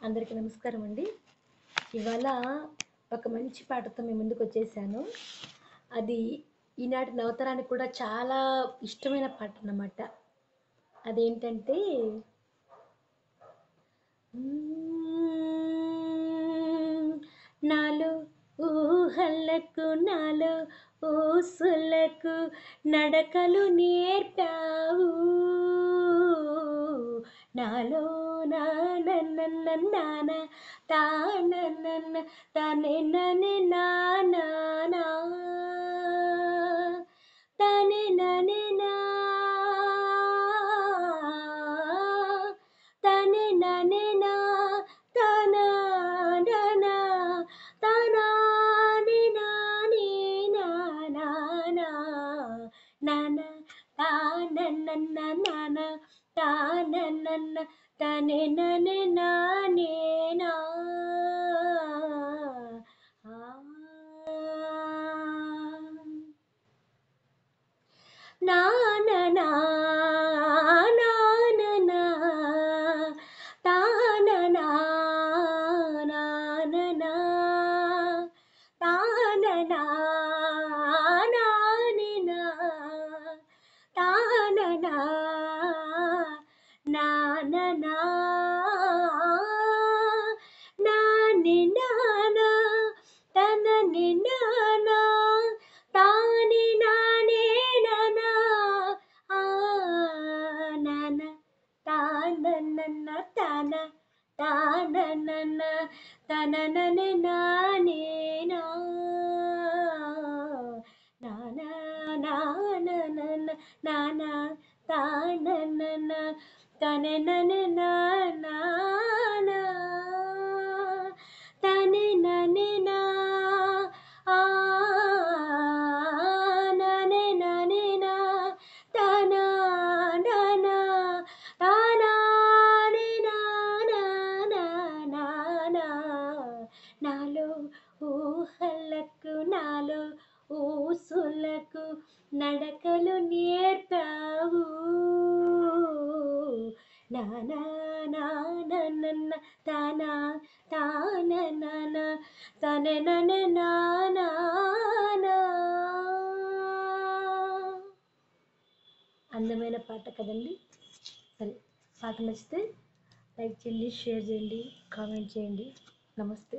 అందరికీ నమస్కారం అండి. ఇవాళ ఒక మంచి పాటతో మీ ముందుకు వచ్చేసాను. అది ఈనాటి నవతరానికి కూడా చాలా ఇష్టమైన పాట అన్నమాట. అదేంటంటే నాలో నాలో ఊసులకు నడకలు నేర్పావు నాలో నాన్న తానన్న తనే ననే నానా తనే ననే నా తనే ననే నా తనా ననా తనా ని నాని నానా నానా తానన్న నానా తానన్న తనే ననే నానేనా నాననా నాననా తాననా నాననా తాననా నానినా తాననా నాననా నాని నానా తనని నానా తాని నానే ననా నాన తానన్న తన తానన్న తననని నానేనా నానా నానన్న నానా తానన్న తననని నానా తనే ననే నా ననే ననే నా తనా ననా తానా ని నానా నానా నాలో ఊహలకు నాలో ఊసులకు నడకలు నేర్పావు నానా నానన్న తానా తానన తనే ననే నానా అందమైన పాట కదండి. సరే, పాట నచ్చితే లైక్ చేయండి, షేర్ చేయండి, కామెంట్ చేయండి. నమస్తే.